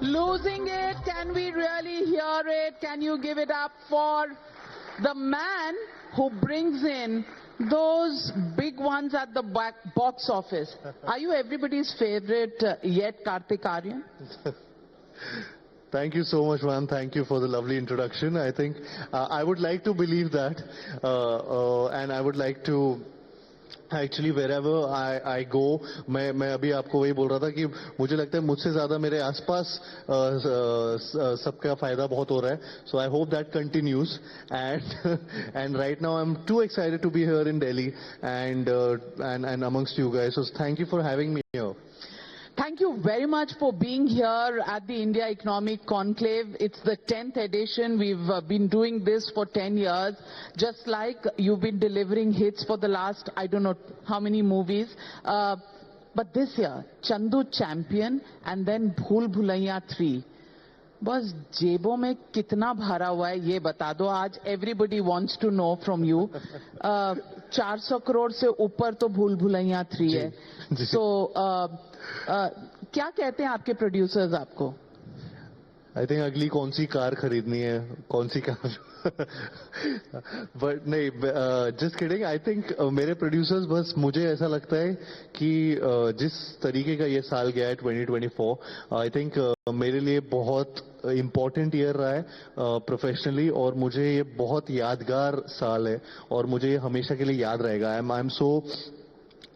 Losing it, can we really hear it? Can you give it up for the man who brings in those big ones at the box office? Are you everybody's favorite yet, Kartik Aaryan? Thank you so much, man. Thank you for the lovely introduction. I think I would like to believe that, and I would like to actually wherever I go मैं अभी आपको वही बोल रहा था कि मुझे लगता है मुझसे ज्यादा मेरे आसपास सबका फायदा बहुत हो रहा है. So I hope that continues and right now I am too excited to be here in Delhi and amongst you guys. So thank you for having me here. Thank you very much for being here at the India Economic Conclave. It's the 10th edition. We've been doing this for 10 years. Just like you've been delivering hits for the last, I don't know how many movies. But this year, Chandu Champion and then Bhool Bhulaiya 3. बस जेबों में कितना भरा हुआ है ये बता दो. आज everybody wants to know from you. 400 crore से ऊपर तो भूल भुलैया 3 है. सो क्या कहते हैं आपके प्रोड्यूसर्स आपको? आई थिंक अगली कौन सी कार खरीदनी है, कौन सी कार. बट नहीं, जस्ट किडिंग. आई थिंक मेरे प्रोड्यूसर्स, बस मुझे ऐसा लगता है कि जिस तरीके का ये साल गया है 2024, आई थिंक मेरे लिए बहुत इम्पोर्टेंट ईयर रहा है प्रोफेशनली, और मुझे ये बहुत यादगार साल है और मुझे ये हमेशा के लिए याद रहेगा. आई एम सो,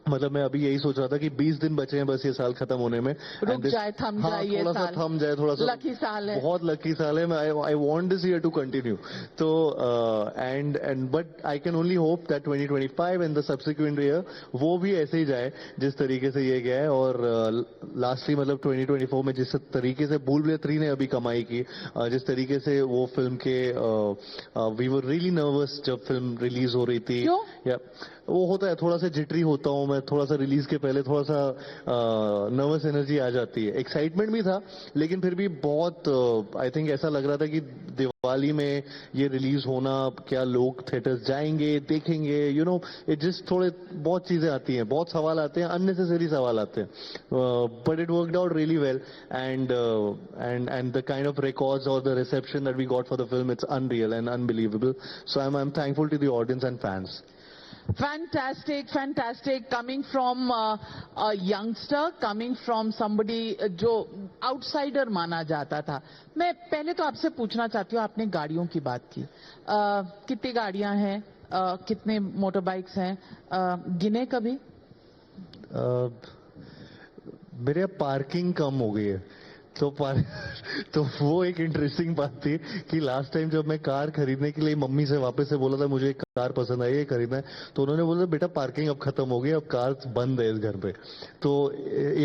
मतलब मैं अभी यही सोच रहा था कि 20 दिन बचे हैं बस ये साल खत्म होने में. रुक जाए, थम जाए, ये थोड़ा सा थम जाए, थोड़ा सा. लकी साल है, बहुत लकी साल है. I want this year to continue. तो and but I can only hope that 2025 and the subsequent year वो भी ऐसे ही जाए जिस तरीके से ये गया है. और लास्टली मतलब 2024 में जिस तरीके से भूल भुलैया 3 ने अभी कमाई की, जिस तरीके से वो फिल्म के वी वर रियली नर्वस जब फिल्म रिलीज हो रही थी. या वो होता है, थोड़ा सा जिटरी होता हूं मैं, थोड़ा सा रिलीज के पहले थोड़ा सा नर्वस एनर्जी आ जाती है. एक्साइटमेंट भी था, लेकिन फिर भी बहुत आई थिंक ऐसा लग रहा था कि दिवाली में ये रिलीज होना, क्या लोग थिएटर्स जाएंगे, देखेंगे, यू नो, इट जस्ट थोड़े बहुत चीजें आती हैं, बहुत सवाल आते हैं, अननेसेसरी सवाल आते हैं. But it worked out really well and the kind of records और the reception that we got for the film, it's unreal and unbelievable. So I am thankful to the audience and fans. Fantastic, fantastic. Coming from a youngster, coming from somebody जो outsider माना जाता था. मैं पहले तो आपसे पूछना चाहती हूँ, आपने गाड़ियों की बात की. कितनी गाड़ियां हैं, कितने मोटर बाइक्स हैं, गिने कभी? मेरे यहाँ पार्किंग कम हो गई है, तो वो एक इंटरेस्टिंग बात थी कि लास्ट टाइम जब मैं कार खरीदने के लिए मम्मी से वापस से बोला था मुझे एक कार पसंद आई है, खरीदना है, तो उन्होंने बोला बेटा पार्किंग अब खत्म हो गई, अब कार बंद है इस घर पे. तो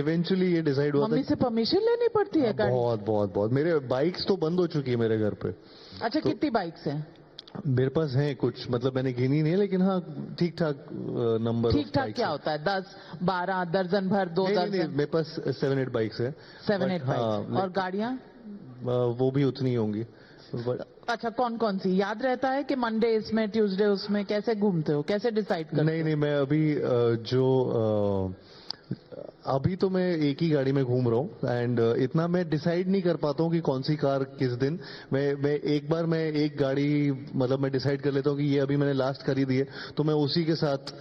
इवेंचुअली ये डिसाइड हुआ. मम्मी से परमिशन लेनी पड़ती है? बहुत बहुत बहुत. मेरे बाइक्स तो बंद हो चुकी है मेरे घर पे. अच्छा, कितनी बाइक्स हैं? मेरे पास है कुछ, मतलब मैंने गिनी नहीं है, लेकिन हाँ ठीक ठाक नंबर. ठीक ठाक क्या होता है? 10, 12, दर्जन भर, 2 दर्जन? मेरे पास 7-8 बाइक्स है. 7-8 बाइक्स. और गाड़ियां? वो भी उतनी होंगी. अच्छा, कौन कौन सी याद रहता है कि मंडे इसमें, ट्यूसडे उसमें? कैसे घूमते हो, कैसे डिसाइड करते हो? नहीं, मैं अभी अभी तो मैं एक ही गाड़ी में घूम रहा हूँ एंड इतना मैं डिसाइड नहीं कर पाता हूँ कि कौन सी कार किस दिन. मैं एक बार मैं एक गाड़ी, मतलब मैं डिसाइड कर लेता हूँ कि ये अभी मैंने लास्ट खरीदी है, तो मैं उसी के साथ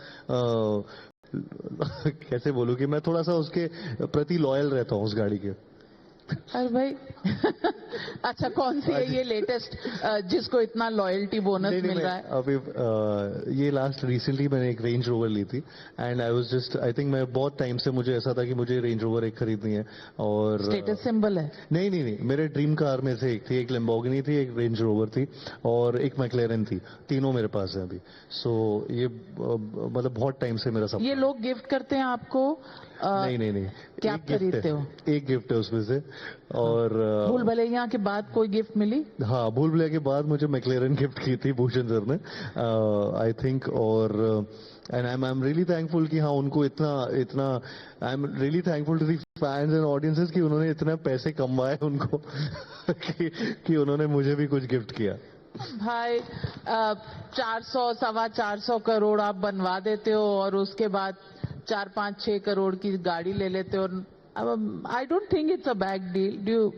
कैसे बोलूँ कि मैं थोड़ा सा उसके प्रति लॉयल रहता हूँ उस गाड़ी के. अरे भाई अच्छा, कौन सी है ये लेटेस्ट जिसको इतना लॉयल्टी बोनस मिल रहा है? अभी ये लास्ट रिसेंटली मैंने एक रेंज रोवर ली थी and I was just, I think मैं बहुत टाइम से मुझे ऐसा था कि मुझे रेंज रोवर एक खरीदनी है. और स्टेटस सिंबल है? नहीं, मेरे ड्रीम कार में से एक थी, एक लैम्बोर्गिनी थी, एक रेंज रोवर थी और एक मैक्लेरन थी. तीनों मेरे पास है अभी. सो ये मतलब बहुत टाइम से मेरा सपना. ये लोग गिफ्ट करते हैं आपको? नहीं, क्या खरीदते हो? एक गिफ्ट है उसमें से. और भूल भुलैया के बाद कोई गिफ्ट मिली? हाँ, भूल भुलैया के बाद मुझे मैक्लेरन गिफ्ट की थी भूषण सर ने, आई थिंक. और and I am really thankful कि हाँ उनको इतना I am really thankful to the fans and audiences कि उन्होंने इतने पैसे कमाए उनको कि उन्होंने मुझे भी कुछ गिफ्ट किया. भाई 400, 425 करोड़ आप बनवा देते हो और उसके बाद 4-5-6 करोड़ की गाड़ी ले लेते हो. I don't think it's a bad deal.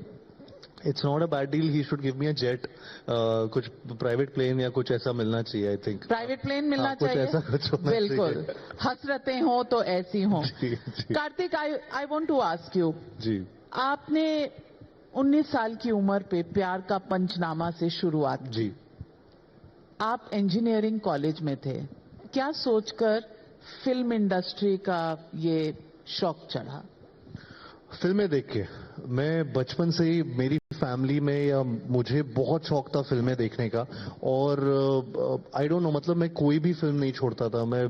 It's not a bad deal, he should give me a jet, कुछ प्राइवेट प्लेन या कुछ ऐसा मिलना चाहिए, आई थिंक। प्राइवेट प्लेन मिलना कुछ चाहिए, ऐसा कुछ होना बिल्कुल। चाहिए। हसरतें हो तो ऐसी हो। जी जी Kartik, I want to ask you, जी। आपने 19 साल की उम्र पे प्यार का पंचनामा से शुरुआत की। जी। आप इंजीनियरिंग कॉलेज में थे, क्या सोचकर फिल्म इंडस्ट्री का ये शौक चढ़ा? फिल्में देख के, मैं बचपन से ही मेरी फैमिली में या मुझे बहुत शौक था फिल्में देखने का, और आई डोंट नो, मतलब मैं कोई भी फिल्म नहीं छोड़ता था मैं,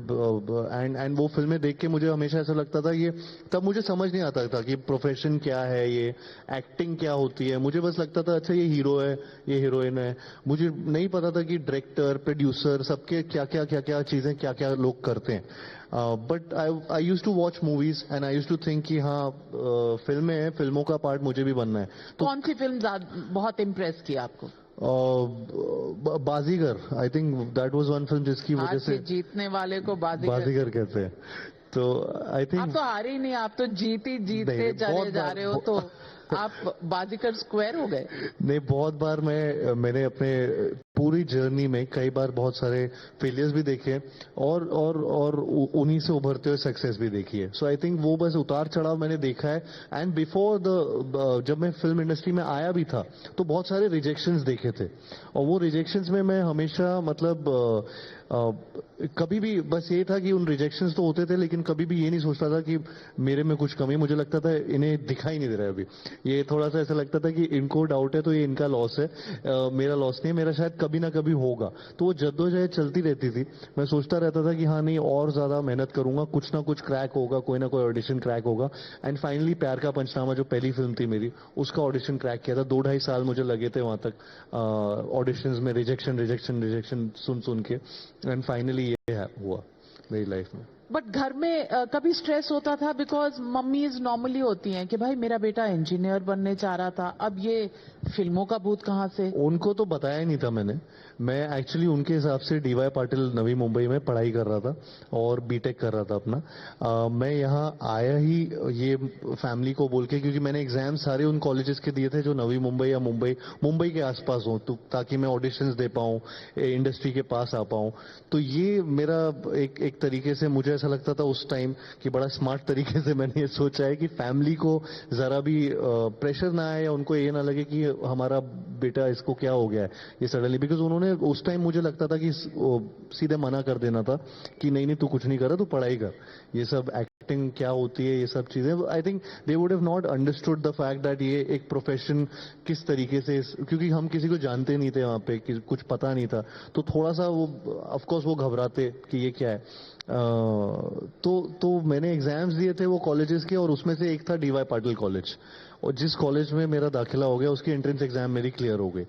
एंड वो फिल्में देख के मुझे हमेशा ऐसा लगता था, ये तब मुझे समझ नहीं आता था कि प्रोफेशन क्या है, ये एक्टिंग क्या होती है। मुझे बस लगता था अच्छा ये हीरो है, ये हीरोइन है। मुझे नहीं पता था कि डायरेक्टर, प्रोड्यूसर, सबके क्या क्या चीजें, क्या क्या लोग करते हैं। But I use to watch movies and I use to think कि हाँ फिल्में हैं, फिल्मों का पार्ट मुझे भी बनना है। कौन सी फिल्म बहुत इम्प्रेस की आपको? Baazigar, I think that was one film जिसकी वजह हार से के जीतने वाले को बाजीगर। बाजीगर कहते हैं। तो आई आप थिंक तो हारे ही नहीं, आप तो जीतते नहीं, चले बहुत जा बार- रहे हो, तो आप बाजीगर स्क्वायर हो गए। नहीं, बहुत बार मैंने अपने पूरी जर्नी में कई बार बहुत सारे फेलियर्स भी देखे, और उन्हीं से उभरते हुए सक्सेस भी देखी है। सो आई थिंक वो बस उतार चढ़ाव मैंने देखा है। एंड बिफोर जब मैं फिल्म इंडस्ट्री में आया भी था तो बहुत सारे रिजेक्शंस देखे थे, और वो रिजेक्शंस में मैं हमेशा मतलब कभी भी बस ये था कि उन रिजेक्शंस तो होते थे, लेकिन कभी भी ये नहीं सोचता था कि मेरे में कुछ कमी। मुझे लगता था इन्हें दिखाई नहीं दे रहा है अभी, ये थोड़ा सा ऐसा लगता था कि इनको डाउट है तो ये इनका लॉस है, मेरा लॉस नहीं है, मेरा शायद कभी ना कभी होगा। तो वो जद्दोजहद चलती रहती थी। मैं सोचता रहता था कि हाँ नहीं, और ज्यादा मेहनत करूंगा, कुछ ना कुछ क्रैक होगा, कोई ना कोई ऑडिशन क्रैक होगा। एंड फाइनली प्यार का पंचनामा जो पहली फिल्म थी मेरी, उसका ऑडिशन क्रैक किया था। 2-2.5 साल मुझे लगे थे वहां तक ऑडिशंस में, रिजेक्शन सुन के, एंड फाइनली ये हुआ मेरी लाइफ में। बट घर में कभी स्ट्रेस होता था? बिकॉज मम्मीज नॉर्मली होती हैं कि भाई मेरा बेटा इंजीनियर बनने चाह रहा था, अब ये फिल्मों का भूत कहाँ से? उनको तो बताया नहीं था मैंने। मैं एक्चुअली उनके हिसाब से डीवाई पाटिल नवी मुंबई में पढ़ाई कर रहा था और बीटेक कर रहा था अपना। मैं यहाँ आया ही ये फैमिली को बोल के, क्योंकि मैंने एग्जाम सारे उन कॉलेजेस के दिए थे जो नवी मुंबई या मुंबई के आसपास हो, तो ताकि मैं ऑडिशंस दे पाऊँ, इंडस्ट्री के पास आ पाऊँ। तो ये मेरा एक तरीके से, मुझे ऐसा लगता था उस टाइम कि बड़ा स्मार्ट तरीके से मैंने ये सोचा है कि फैमिली को जरा भी प्रेशर ना आए, या उनको ये ना लगे कि हमारा बेटा, इसको क्या हो गया है ये सडनली। बिकॉज उन्होंने उस टाइम, मुझे लगता था कि सीधे मना कर देना था कि नहीं नहीं तू कुछ नहीं कर रहा, तू पढ़ाई कर, ये सब एक्टिंग क्या होती है, ये सब चीजें। I think they would have not understood the fact that ये एक प्रोफेशन किस तरीके से, क्योंकि हम किसी को जानते नहीं थे वहां पे, कुछ पता नहीं था, तो थोड़ा सा वो ऑफकोर्स वो घबराते कि ये क्या है। तो मैंने एग्जाम्स दिए थे वो कॉलेजेस के, और उसमें से एक था डीवाई पाटिल कॉलेज, और जिस कॉलेज में मेरा दाखिला हो गया उसकी एंट्रेंस एग्जाम मेरी क्लियर हो गई।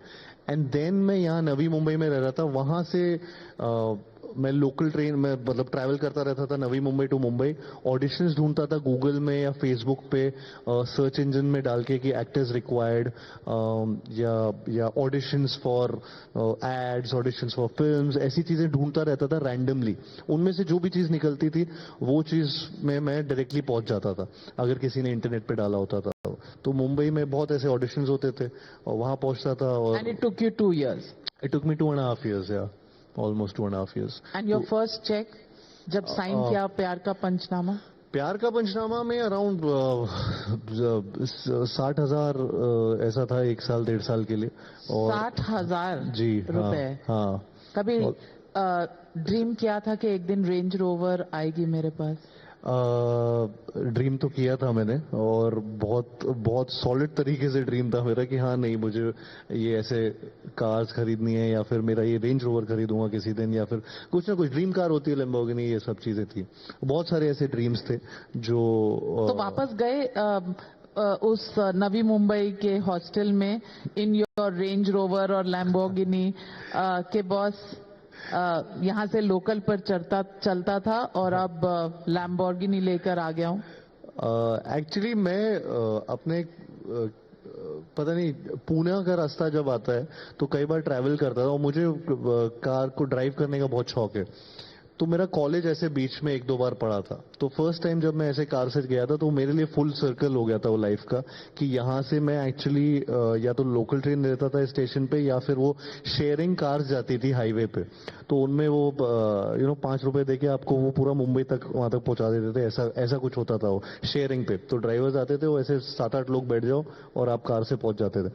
एंड देन मैं यहाँ नवी मुंबई में रह रहा था, वहां से मैं लोकल ट्रेन में मतलब ट्रैवल करता रहता था नवी मुंबई टू मुंबई, ऑडिशंस ढूंढता था गूगल में या फेसबुक पे, सर्च इंजन में डाल के कि एक्टर्स रिक्वायर्ड, या auditions for ads, auditions for films, ऐसी चीजें ढूंढता रहता था रैंडमली। उनमें से जो भी चीज निकलती थी वो चीज में मैं डायरेक्टली पहुंच जाता था, अगर किसी ने इंटरनेट पे डाला होता था। तो मुंबई में बहुत ऐसे ऑडिशंस होते थे और वहां पहुंचता था। और and it took you 2 years? It took me 2.5 years, या almost 2.5 years। And your first cheque जब साइन किया प्यार का पंचनामा? प्यार का पंचनामा में अराउंड 60,000 ऐसा था, 1 साल 1.5 साल के लिए। और 60,000 जी रुपए? हाँ। कभी ड्रीम किया था कि एक दिन रेंज रोवर आएगी मेरे पास? ड्रीम तो किया था मैंने, और बहुत बहुत सॉलिड तरीके से ड्रीम था मेरा कि हाँ नहीं, मुझे ये ऐसे कार्स खरीदनी है, या फिर मेरा ये रेंज रोवर खरीदूंगा किसी दिन, या फिर कुछ ना कुछ ड्रीम कार होती है, लैम्बोर्गिनी, ये सब चीजें थी। बहुत सारे ऐसे ड्रीम्स थे जो तो वापस गए उस नवी मुंबई के हॉस्टल में इन योर रेंज रोवर और लैम्बोर्गिनी के बॉस यहाँ से लोकल पर चलता था और अब लैम्बोर्गिनी लेकर आ गया हूँ? एक्चुअली मैं अपने पता नहीं, पुणे का रास्ता जब आता है तो कई बार ट्रैवल करता था, और मुझे कार को ड्राइव करने का बहुत शौक है। तो मेरा कॉलेज ऐसे बीच में एक दो बार पड़ा था। तो फर्स्ट टाइम जब मैं ऐसे कार से गया था तो मेरे लिए फुल सर्कल हो गया था वो लाइफ का, कि यहाँ से मैं एक्चुअली या तो लोकल ट्रेन रहता था स्टेशन पे, या फिर वो शेयरिंग कार्स जाती थी हाईवे पे, तो उनमें वो 5 रुपए देके आपको वो पूरा मुंबई तक वहां तक पहुंचा देते थे। ऐसा ऐसा कुछ होता था वो शेयरिंग पे। तो ड्राइवर्स आते थे, वो ऐसे 7-8 लोग बैठ जाओ और आप कार से पहुंच जाते थे।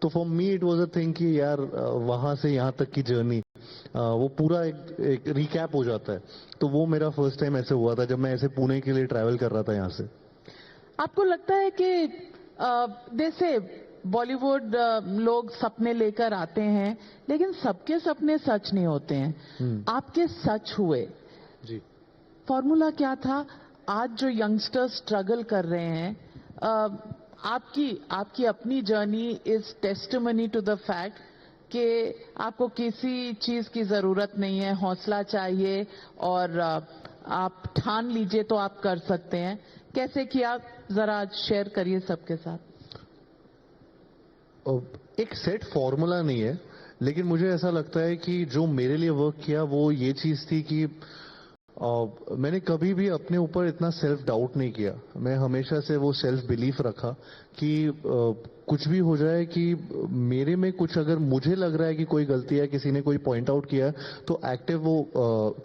तो for me it was a thing कि यार वहां से यहाँ तक की जर्नी वो पूरा एक रिकैप हो जाता है। तो वो मेरा फर्स्ट टाइम ऐसे हुआ था जब मैं ऐसे पुणे के लिए ट्रैवल कर रहा था यहाँ से। आपको लगता है कि जैसे बॉलीवुड लोग सपने लेकर आते हैं, लेकिन सबके सपने सच नहीं होते हैं। आपके सच हुए। जी। फॉर्मूला क्या था? आज जो यंगस्टर्स स्ट्रगल कर रहे हैं, आपकी अपनी journey is testimony to the fact कि आपको किसी चीज की जरूरत नहीं है, हौसला चाहिए और आप ठान लीजिए तो आप कर सकते हैं। कैसे किया, जरा आज शेयर करिए सबके साथ। एक सेट फॉर्मूला नहीं है, लेकिन मुझे ऐसा लगता है कि जो मेरे लिए वर्क किया वो ये चीज थी कि मैंने कभी भी अपने ऊपर इतना सेल्फ डाउट नहीं किया। मैं हमेशा से वो सेल्फ बिलीफ रखा कि कुछ भी हो जाए, कि मेरे में कुछ अगर मुझे लग रहा है कि कोई गलती है, किसी ने कोई पॉइंट आउट किया है, तो एक्टिव वो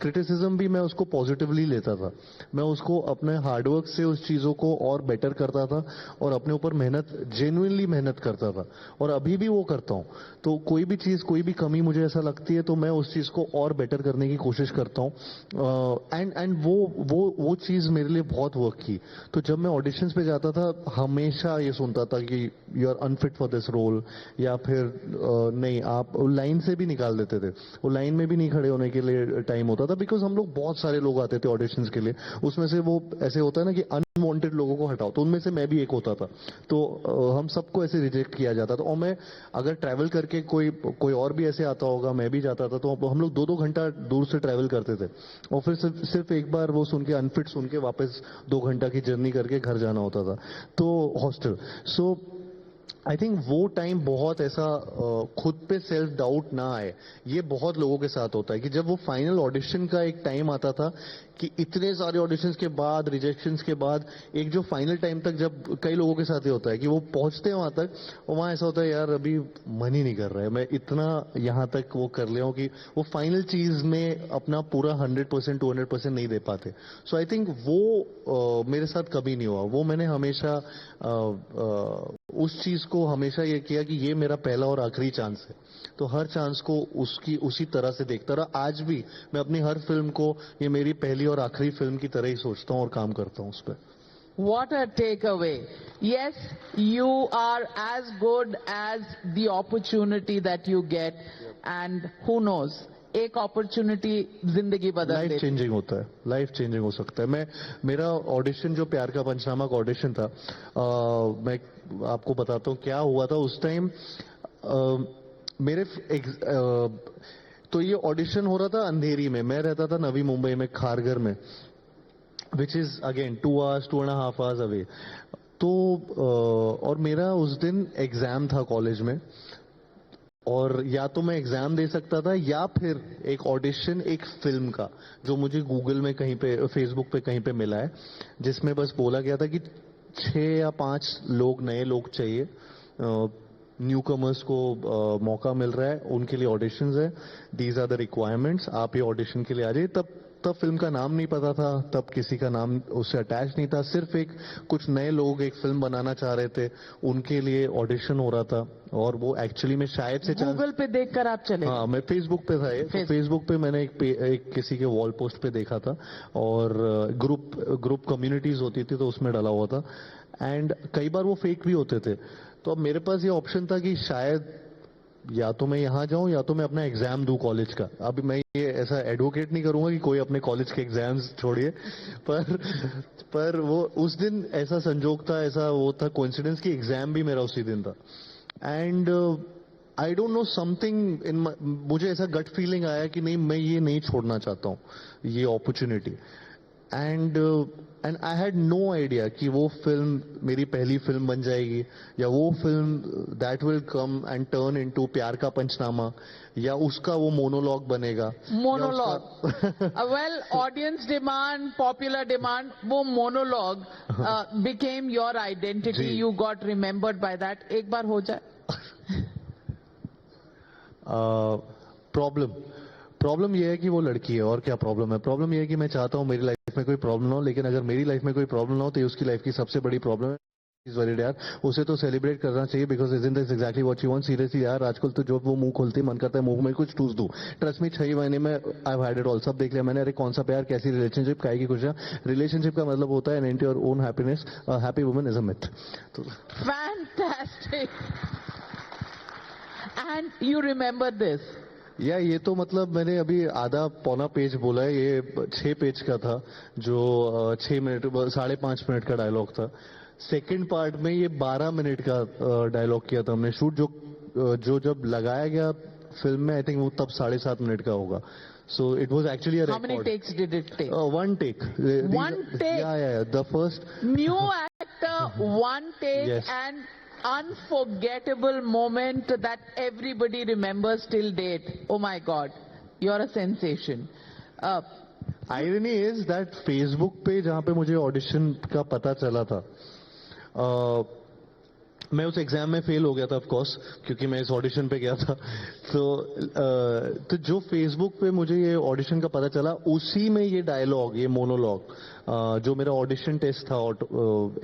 क्रिटिसिज्म भी मैं उसको पॉजिटिवली लेता था। मैं उसको अपने हार्डवर्क से उस चीजों को और बेटर करता था और अपने ऊपर मेहनत, जेन्युइनली मेहनत करता था, और अभी भी वो करता हूँ। तो कोई भी चीज, कोई भी कमी मुझे ऐसा लगती है तो मैं उस चीज को और बेटर करने की कोशिश करता हूँ। एंड वो चीज मेरे लिए बहुत वर्क की। तो जब मैं ऑडिशंस पे जाता था हमेशा ये सुनता था कि you are unfit for this role, या फिर नहीं, आप लाइन से भी निकाल देते थे। वो लाइन में भी नहीं खड़े होने के लिए टाइम होता था, बिकॉज हम लोग बहुत सारे लोग आते थे ऑडिशंस के लिए। उसमें से वो ऐसे होता है ना कि अनवांटेड लोगों को हटाओ, तो उनमें से मैं भी एक होता था। तो हम सबको ऐसे रिजेक्ट किया जाता था। और मैं अगर ट्रैवल करके कोई और भी ऐसे आता होगा, मैं भी जाता था, तो हम लोग 2-2 घंटा दूर से ट्रैवल करते थे, और फिर सिर्फ एक बार वो सुन के, अनफिट सुन के, वापस 2 घंटा की जर्नी करके घर जाना होता था, तो हॉस्टल। सो आई थिंक वो टाइम बहुत ऐसा खुद पे सेल्फ डाउट ना आए, ये बहुत लोगों के साथ होता है कि जब वो फाइनल ऑडिशन का एक टाइम आता था, कि इतने सारे ऑडिशंस के बाद, रिजेक्शंस के बाद, एक जो फाइनल टाइम तक, जब कई लोगों के साथ ही होता है कि वो पहुंचते हैं वहां तक, और वहां ऐसा होता है यार अभी मन ही नहीं कर रहा है, मैं इतना यहां तक वो कर लिया हूं कि वो फाइनल चीज में अपना पूरा 100% 200% नहीं दे पाते। सो आई थिंक वो मेरे साथ कभी नहीं हुआ। वो मैंने हमेशा उस चीज को हमेशा ये किया कि ये मेरा पहला और आखिरी चांस है, तो हर चांस को उसी तरह से देखता रहा। आज भी मैं अपनी हर फिल्म को ये मेरी पहली और आखिरी फिल्म की तरह ही सोचता हूँ और काम करता हूँ उस पर। What a takeaway. Yes, you are as good as the opportunity that you get, and who knows, एक अपॉर्चुनिटी जिंदगी बदल लाइफ देती है। चेंजिंग होता है, लाइफ चेंजिंग हो सकता है। मेरा ऑडिशन जो प्यार का पंचनामा का ऑडिशन था, मैं आपको बताता हूँ क्या हुआ था उस टाइम। मेरे तो ये ऑडिशन हो रहा था अंधेरी में। मैं रहता था नवी मुंबई में, खारघर में, which is again 2 hours 2.5 hours away. तो और मेरा उस दिन एग्जाम था कॉलेज में, और या तो मैं एग्जाम दे सकता था या फिर एक ऑडिशन एक फिल्म का, जो मुझे गूगल में कहीं पे, फेसबुक पे कहीं पे मिला है, जिसमें बस बोला गया था कि 6 या 5 लोग, नए लोग चाहिए, न्यू कमर्स को मौका मिल रहा है, उनके लिए ऑडिशंस है, दीज आर द रिक्वायरमेंट्स, आप ये ऑडिशन के लिए आ जाइए। तब फिल्म का नाम नहीं पता था, तब किसी का नाम उससे अटैच नहीं था, सिर्फ कुछ नए लोग एक फिल्म बनाना चाह रहे थे, उनके लिए ऑडिशन हो रहा था। और वो एक्चुअली में शायद से गूगल पे देखकर आप चले? हाँ, मैं फेसबुक पे था ये, तो फेसबुक पे मैंने एक किसी के वॉल पोस्ट पे देखा था, और ग्रुप कम्युनिटीज होती थी तो उसमें डाला हुआ था, एंड कई बार वो फेक भी होते थे। तो अब मेरे पास ये ऑप्शन था कि शायद या तो मैं यहाँ जाऊं या तो मैं अपना एग्जाम दूं कॉलेज का। अभी मैं ये ऐसा एडवोकेट नहीं करूंगा कि कोई अपने कॉलेज के एग्जाम्स छोड़िए, पर वो उस दिन ऐसा संजोग था, ऐसा वो था कोइंसिडेंस कि एग्जाम भी मेरा उसी दिन था। And I don't know, something in, मुझे ऐसा गट फीलिंग आया कि नहीं, मैं ये नहीं छोड़ना चाहता हूँ ये opportunity. And I had no idea कि वो फिल्म मेरी पहली फिल्म बन जाएगी, या वो film that will come and turn into Pyaar Ka Punchnama, या उसका वो मोनोलॉग बनेगा. Monologue. Well, audience demand, popular demand, वो मोनोलॉग became your identity. जी. You got remembered by that. एक बार हो जाए. प्रॉब्लम ये है कि वो लड़की है, और क्या प्रॉब्लम है. प्रॉब्लम ये है कि मैं चाहता हूँ मेरी लाइफ में कोई प्रॉब्लम ना हो, लेकिन अगर मेरी लाइफ में कोई प्रॉब्लम ना हो तो ये उसकी लाइफ की सबसे बड़ी प्रॉब्लम है. इस वरीड यार, उसे तो सेलिब्रेट करना चाहिए, because isn't this exactly what she wants. Seriously यार, आजकल तो जो वो मुंह खोलती मन करता है मुंह में कुछ ठूस दूं. ट्रस्ट मी, 6 महीने में I have had it all. सब देख लिया मैंने. अरे कौन सा प्यार, कैसी रिलेशनशिप, काय की खुशियां. रिलेशनशिप का मतलब होता है and your own happiness. Happy woman is a myth. तो Fantastic. And you remember this. या ये तो मतलब मैंने अभी आधा पौना पेज बोला है. ये 6 पेज का था, जो 6 मिनट 5.5 मिनट का डायलॉग था. सेकंड पार्ट में ये 12 मिनट का डायलॉग किया था हमने शूट, जो जब लगाया गया फिल्म में, आई थिंक वो तब 7.5 मिनट का होगा. So it was actually a How many record. takes did it take? One take. One take? Yeah. The first. New actor, one take, Yes. and unforgettable moment that everybody remembers till date. Oh my God, you're a sensation. Irony is that Facebook पे जहां पे मुझे audition का पता चला था, मैं उस एग्जाम में फेल हो गया था ऑफ कोर्स, क्योंकि मैं इस ऑडिशन पे गया था. तो जो फेसबुक पे मुझे ये ऑडिशन का पता चला, उसी में ये डायलॉग, ये मोनोलॉग, जो मेरा ऑडिशन टेस्ट था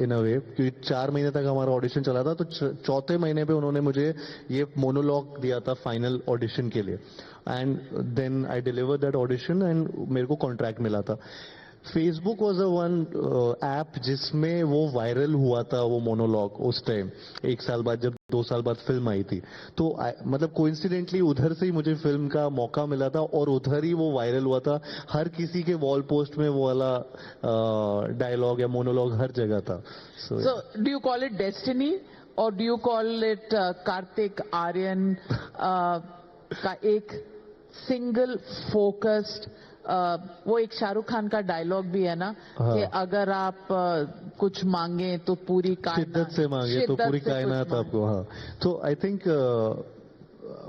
इन अ वे, क्योंकि 4 महीने तक हमारा ऑडिशन चला था, तो चौथे महीने पे उन्होंने मुझे ये मोनोलॉग दिया था फाइनल ऑडिशन के लिए. And then I deliver that audition and मेरे को कॉन्ट्रैक्ट मिला था. Facebook was a one app जिसमें वो वायरल हुआ था, वो मोनोलॉग उस टाइम, 1 साल बाद, जब 2 साल बाद फिल्म आई थी. तो मतलब कोइंसिडेंटली उधर से ही मुझे फिल्म का मौका मिला था, और उधर ही वो वायरल हुआ था. हर किसी के वॉल पोस्ट में वो वाला डायलॉग या मोनोलॉग हर जगह था. So, do you call it destiny or do you call it Kartik Aaryan का एक सिंगल फोकस्ड, वो एक शाहरुख खान का डायलॉग भी है ना, हाँ. कि अगर आप कुछ मांगे तो पूरी शिद्दत से मांगे तो पूरी कायनात आपको. हाँ. तो आई थिंक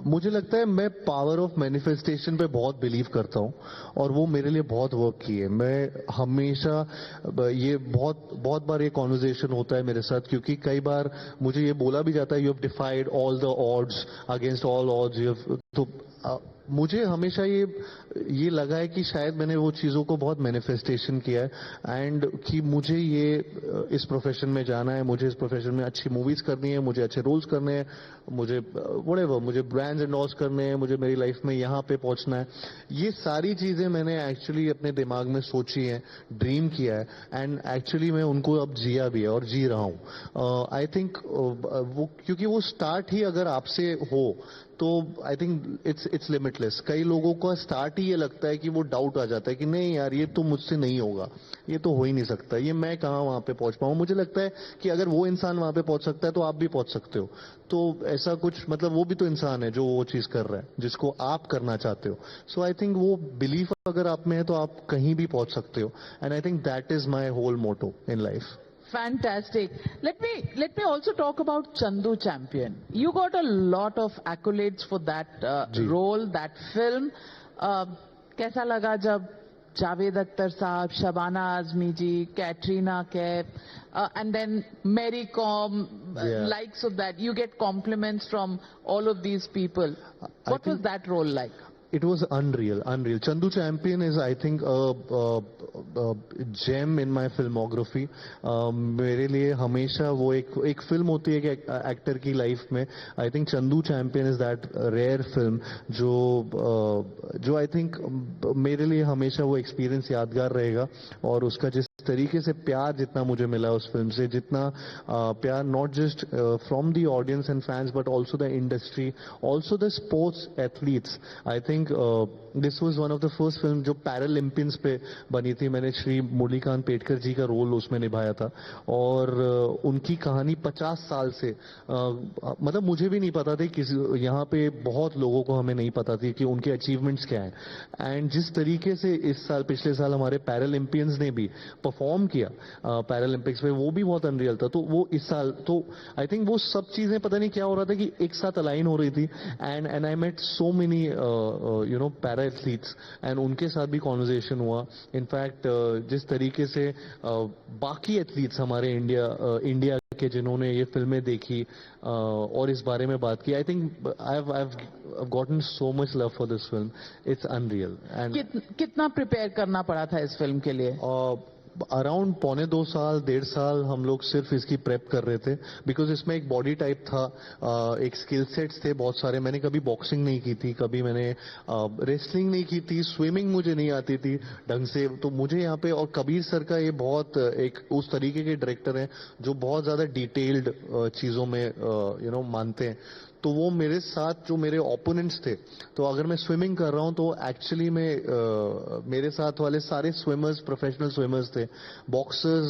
मुझे लगता है मैं पावर ऑफ मैनिफेस्टेशन पे बहुत बिलीव करता हूँ, और वो मेरे लिए बहुत वर्क की है. मैं हमेशा ये बहुत बार ये कॉन्वर्जेशन होता है मेरे साथ, क्योंकि कई बार मुझे ये बोला भी जाता है, you have डिफाइड all the odds against all odds. तो मुझे हमेशा ये लगा है कि शायद मैंने वो चीज़ों को बहुत मैनिफेस्टेशन किया है, एंड कि मुझे ये इस प्रोफेशन में जाना है, मुझे इस प्रोफेशन में अच्छी मूवीज करनी है, मुझे अच्छे रोल्स करने हैं, मुझे व्हाटएवर, मुझे ब्रांड्स एंडोर्स करने हैं, मुझे मेरी लाइफ में यहाँ पे पहुंचना है. ये सारी चीज़ें मैंने एक्चुअली अपने दिमाग में सोची है, ड्रीम किया है, एंड एक्चुअली मैं उनको अब जिया भी है और जी रहा हूँ. आई थिंक वो, क्योंकि वो स्टार्ट ही अगर आपसे हो तो आई थिंक इट्स लिमिटलेस. कई लोगों का स्टार्ट ही ये लगता है कि वो डाउट आ जाता है कि नहीं यार, ये तो मुझसे नहीं होगा, ये तो हो ही नहीं सकता, ये मैं कहाँ वहां पे पहुंच पाऊं. मुझे लगता है कि अगर वो इंसान वहां पे पहुंच सकता है तो आप भी पहुंच सकते हो. तो ऐसा कुछ, मतलब वो भी तो इंसान है जो वो चीज कर रहा है जिसको आप करना चाहते हो. सो आई थिंक वो बिलीफ अगर आप में है तो आप कहीं भी पहुंच सकते हो, and I think that is my whole motto in life. Fantastic. Let me also talk about Chandu Champion. You got a lot of accolades for that role, that film. कैसा लगा जब जावेद अख्तर साहब, शबाना आजमी जी, Katrina Kaif, and then Mary Kom, likes of that. You get compliments from all of these people. What was that role like? It was unreal. Chandu Champion is, I think, a gem in my filmography. मेरे लिए हमेशा वो एक film होती है कि actor की life में, I think Chandu champion is that rare film जो आई थिंक मेरे लिए हमेशा वो एक्सपीरियंस यादगार रहेगा. और उसका जिस तरीके से प्यार जितना मुझे मिला उस फिल्म से, जितना प्यार not just from the audience and fans but also the industry, also the sports athletes. I think think this was one of the first film जो पैरालंपियंस पे बनी थी. मैंने श्री मुरलीकांत पेटकर जी का रोल उसमें निभाया था और उनकी कहानी 50 साल से मतलब मुझे भी नहीं पता थी किसी यहाँ पे बहुत लोगों को हमें नहीं पता थी कि उनके अचीवमेंट्स क्या हैं एंड जिस तरीके से इस साल पिछले साल हमारे पैरालंपियंस ने भी परफॉर्म किया पैरालंपिक्स में वो भी बहुत अनरियल था. तो वो इस साल तो आई थिंक वो सब चीजें पता नहीं क्या हो रहा था कि एक साथ अलाइन हो रही थी and I met so many you know para athletes and उनके साथ भी कॉन्वर्जेशन हुआ. इनफैक्ट जिस तरीके से बाकी एथलीट्स हमारे इंडिया के जिन्होंने ये फिल्में देखी और इस बारे में बात की, आई think I gotten so much love for this film. It's unreal. And कितना प्रिपेयर करना पड़ा था इस फिल्म के लिए? अराउंड 1.25 1.5 साल हम लोग सिर्फ इसकी प्रेप कर रहे थे बिकॉज इसमें एक बॉडी टाइप था, एक स्किल सेट्स थे बहुत सारे. मैंने कभी बॉक्सिंग नहीं की थी, कभी मैंने रेसलिंग नहीं की थी, स्विमिंग मुझे नहीं आती थी ढंग से. तो मुझे यहाँ पे और कबीर सर का ये बहुत एक उस तरीके के डायरेक्टर हैं जो बहुत ज्यादा डिटेल्ड चीजों में यू नो मानते हैं. तो वो मेरे साथ जो मेरे ओपोनेंट्स थे, तो अगर मैं स्विमिंग कर रहा हूं तो एक्चुअली में मेरे साथ वाले सारे स्विमर्स प्रोफेशनल स्विमर्स थे. बॉक्सर्स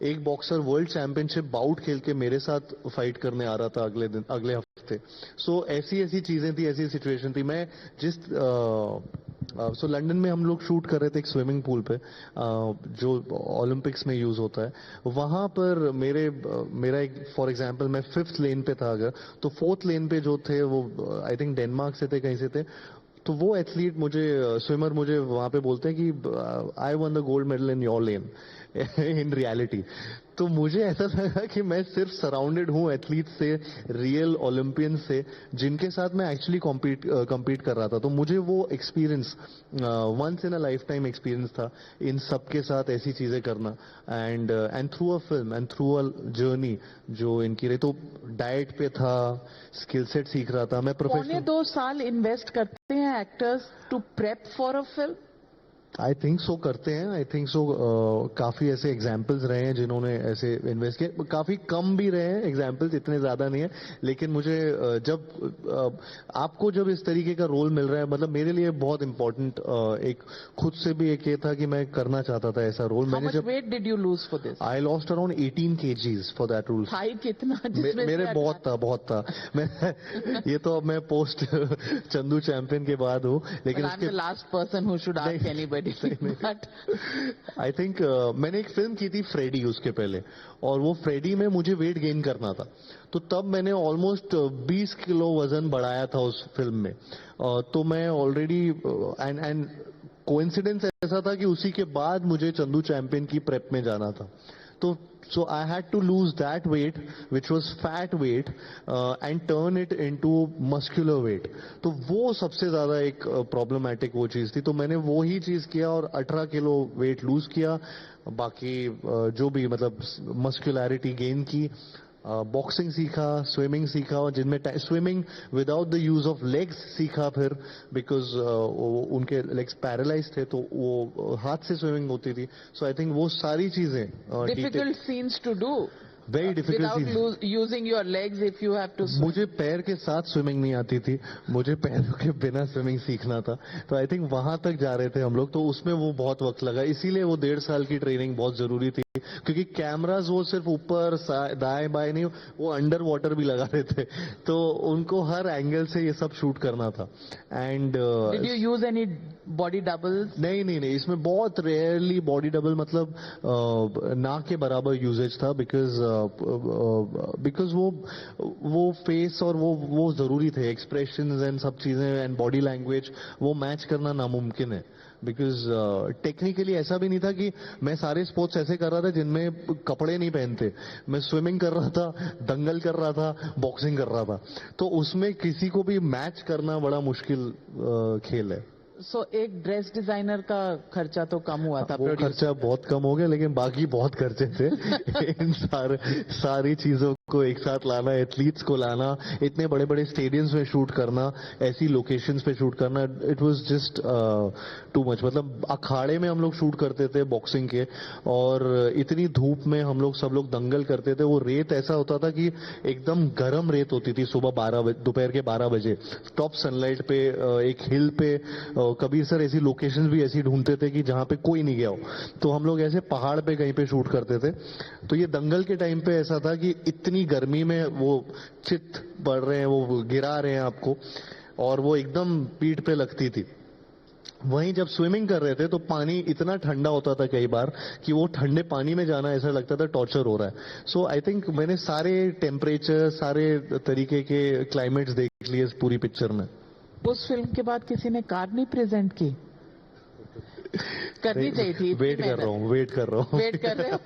एक बॉक्सर वर्ल्ड चैंपियनशिप बाउट खेल के मेरे साथ फाइट करने आ रहा था अगले हफ्ते. सो ऐसी चीजें थी, ऐसी सिचुएशन थी. मैं जिस सो लंदन में हम लोग शूट कर रहे थे एक स्विमिंग पूल पे जो ओलंपिक्स में यूज होता है. वहां पर मेरा एक फॉर एग्जांपल मैं 5th लेन पे था अगर, तो 4th लेन पे जो थे वो आई थिंक डेनमार्क से थे, कहीं से थे. तो वो एथलीट स्विमर मुझे वहां पे बोलते हैं कि I one the gold medal in your lane in reality. तो मुझे ऐसा लगा कि मैं सिर्फ सराउंडेड हूं एथलीट से, रियल ओलंपियन से, जिनके साथ मैं एक्चुअली कम्पीट कर रहा था. तो मुझे वो experience once in a life time experience था इन सबके साथ ऐसी चीजें करना and through a film and through a journey जो इनकी रही. तो डाइट पे था, स्किल सेट सीख रहा था मैं. 1.25 साल इन्वेस्ट करते हैं actors to prep for a film? I think so करते हैं. आई थिंक सो काफी ऐसे एग्जाम्पल्स रहे हैं जिन्होंने ऐसे इन्वेस्ट किया. काफी कम भी रहे हैं एग्जाम्पल्स, इतने ज्यादा नहीं है. लेकिन मुझे जब आपको जब इस तरीके का रोल मिल रहा है, मतलब मेरे लिए बहुत इंपॉर्टेंट एक खुद से भी एक ये था कि मैं करना चाहता था ऐसा रोल. मैंने जब weight did you lose for this? I lost around 18 kgs for that role. Height कितना? मेरे बहुत था. मैं ये तो अब मैं पोस्ट चंदू चैंपियन के बाद हूँ, लेकिन उसके last person who should ask anybody. I think मैंने एक फिल्म की थी फ्रेडी उसके पहले, और वो फ्रेडी में मुझे वेट गेन करना था. तो तब मैंने ऑलमोस्ट 20 किलो वजन बढ़ाया था उस फिल्म में. तो मैं ऑलरेडी एंड कोइंसिडेंस ऐसा था कि उसी के बाद मुझे चंदू चैंपियन की प्रेप में जाना था. तो so I had to lose that weight which was fat weight and turn it into muscular weight. तो वो सबसे ज्यादा एक प्रॉब्लमैटिक वो चीज थी. तो मैंने वो ही चीज किया और 18 किलो वेट लूज किया. बाकी जो भी मतलब मस्कुलैरिटी गेन की, बॉक्सिंग सीखा, स्विमिंग सीखा, और जिनमें swimming without the use of legs सीखा फिर, बिकॉज उनके लेग्स पैरालाइज थे तो वो हाथ से स्विमिंग होती थी. सो आई थिंक वो सारी चीजें difficult scenes to do. Very difficult. Without using your legs if you have to swim. मुझे पैर के साथ स्विमिंग नहीं आती थी, मुझे पैरों के बिना स्विमिंग सीखना था. तो आई थिंक वहां तक जा रहे थे हम लोग, तो उसमें वो बहुत वक्त लगा. इसीलिए वो 1.5 साल की ट्रेनिंग बहुत जरूरी थी, क्योंकि कैमराज वो सिर्फ ऊपर दाएं बाएं नहीं, वो अंडर वाटर भी लगा रहे थे. तो उनको हर एंगल से ये सब शूट करना था. And did you use any body doubles? नहीं, इसमें बहुत रेयरली बॉडी डबल, मतलब ना के बराबर यूजेज था. बिकॉज वो फेस और वो जरूरी थे, एक्सप्रेशंस एंड सब चीजें एंड बॉडी लैंग्वेज वो मैच करना नामुमकिन है. बिकॉज टेक्निकली ऐसा भी नहीं था कि मैं सारे स्पोर्ट्स ऐसे कर रहा था जिनमें कपड़े नहीं पहनते. मैं स्विमिंग कर रहा था, दंगल कर रहा था, बॉक्सिंग कर रहा था. तो उसमें किसी को भी मैच करना बड़ा मुश्किल खेल है. सो एक ड्रेस डिजाइनर का खर्चा तो कम हुआ था वो प्रोड्यूसर। खर्चा बहुत कम हो गया, लेकिन बाकी बहुत खर्चे थे। इन सारी चीजों को एक साथ लाना, एथलीट्स को लाना, इतने बड़े बड़े स्टेडियम्स में शूट करना, ऐसी लोकेशंस पे शूट करना, it was just too much. मतलब अखाड़े में हम लोग शूट करते थे बॉक्सिंग के, और इतनी धूप में हम लोग सब लोग दंगल करते थे। वो रेत ऐसा होता था कि एकदम गर्म रेत होती थी सुबह 12 बजे, दोपहर के 12 बजे टॉप सनलाइट पे, एक हिल पे। कबीर सर ऐसी लोकेशंस भी ऐसी ढूंढते थे कि जहां पे कोई नहीं गया हो, तो हम लोग ऐसे पहाड़ पे कहीं पे शूट करते थे। तो ये दंगल के टाइम पे ऐसा था कि इतनी गर्मी में वो चित पड़ रहे हैं, वो गिरा रहे हैं आपको, और वो एकदम पीठ पे लगती थी। वहीं जब स्विमिंग कर रहे थे तो पानी इतना ठंडा होता था कई बार कि वो ठंडे पानी में जाना ऐसा लगता था टॉर्चर हो रहा है। सो आई थिंक मैंने सारे टेम्परेचर, सारे तरीके के क्लाइमेट्स देख लिए इस पूरी पिक्चर में। उस फिल्म के बाद किसी ने कार्ड नहीं प्रेजेंट की? करनी चाहिए थी। वेट कर रहा हूँ, वेट कर रहा हूँ। वेट कर रहे हो?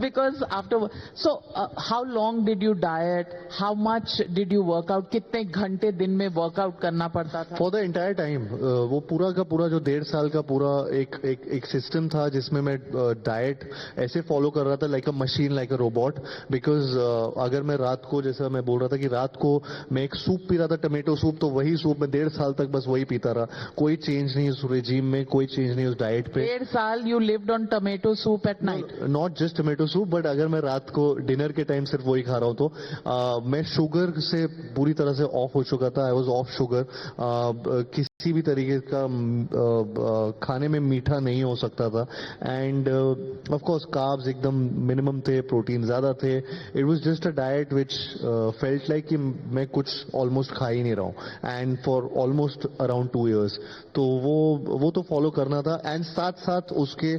Because after so how long did you diet, how much did you workout, कितने घंटे दिन में वर्कआउट करना पड़ता था? फॉर द एंटायर टाइम, वो पूरा का पूरा जो 1.5 साल का पूरा एक सिस्टम था जिसमें मैं डाइट ऐसे फॉलो कर रहा था, like a machine, like a robot. Because अगर मैं रात को, जैसा मैं बोल रहा था कि रात को मैं एक सूप पी रहा था, टमेटो सूप, तो वही सूप मैं 1.5 साल तक बस वही पीता रहा। कोई चेंज नहीं उस रेजिम में, कोई चेंज नहीं उस डाइट पे। 1.5 साल you lived on tomato soup at night? Not just tomato soup, but अगर मैं रात को डिनर के टाइम सिर्फ वही खा रहा हूं तो मैं शुगर से पूरी तरह से ऑफ हो चुका था। I was of sugar. किसी भी तरीके का खाने में मीठा नहीं हो सकता था। एंड ऑफ कोर्स कार्ब्स एकदम मिनिमम थे, प्रोटीन ज्यादा थे। It was just a diet which felt like कि मैं कुछ ऑलमोस्ट खा ही नहीं रहा हूं, and for almost around 2 years। तो वो तो फॉलो करना था, एंड साथ साथ उसके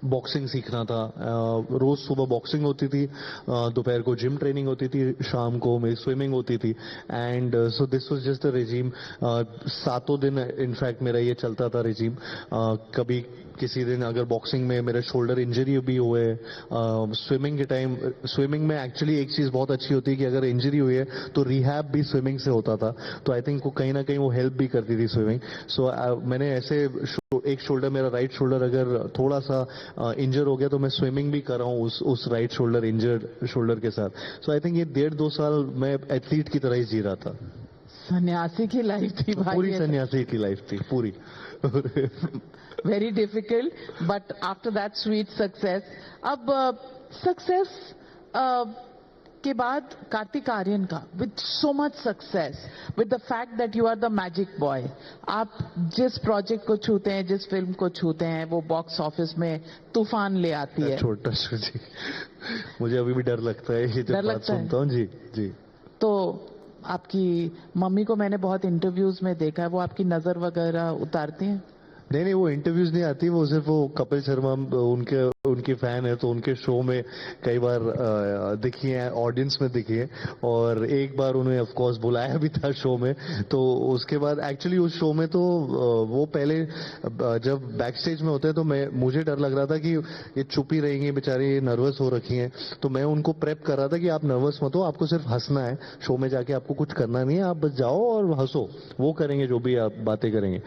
बॉक्सिंग सीखना था। रोज सुबह बॉक्सिंग होती थी, दोपहर को जिम ट्रेनिंग होती थी, शाम को मेरी स्विमिंग होती थी। And so this was just a regime. 7 दिन इनफैक्ट मेरा ये चलता था रेजिम। कभी किसी दिन अगर बॉक्सिंग में मेरे शोल्डर इंजरी भी हुए, स्विमिंग के टाइम, स्विमिंग में एक्चुअली एक चीज बहुत अच्छी होती है कि अगर इंजरी हुई है तो रिहैब भी स्विमिंग से होता था। तो आई थिंक वो कहीं ना कहीं वो हेल्प भी करती थी स्विमिंग। सो मैंने ऐसे एक शोल्डर, मेरा राइट शोल्डर अगर थोड़ा सा इंजर हो गया तो मैं स्विमिंग भी कर रहा हूँ उस राइट शोल्डर इंजर्ड शोल्डर के साथ। सो आई थिंक ये 1.5-2 साल मैं एथलीट की तरह ही जी रहा था। सन्यासी की लाइफ थी भाई। पूरी सन्यासी की लाइफ थी पूरी। Very difficult, but after that sweet success. अब सक्सेस के बाद कार्तिक आर्यन का with so much success, with the fact that you are the magic boy, आप जिस प्रोजेक्ट को छूते हैं, जिस फिल्म को छूते हैं, वो बॉक्स ऑफिस में तूफान ले आती है। छोटा जी, मुझे अभी भी डर लगता है ये जब बात सुनता हूँ। जी जी। तो आपकी मम्मी को मैंने बहुत इंटरव्यूज में देखा है, वो आपकी नजर वगैरह उतारती हैं? नहीं, वो इंटरव्यूज नहीं आती, वो सिर्फ वो कपिल शर्मा उनकी फैन है, तो उनके शो में कई बार दिखी है, ऑडियंस में दिखी है। और एक बार उन्हें ऑफ कोर्स बुलाया भी था शो में। तो उसके बाद एक्चुअली उस शो में तो वो पहले जब बैक स्टेज में होते हैं तो मुझे डर लग रहा था कि ये चुप ही रहेंगी बेचारी, नर्वस हो रखी हैं। तो मैं उनको प्रेप कर रहा था कि आप नर्वस मत हो, आपको सिर्फ हंसना है, शो में जाके आपको कुछ करना नहीं है, आप बस जाओ और हंसो, वो करेंगे जो भी आप बातें करेंगे।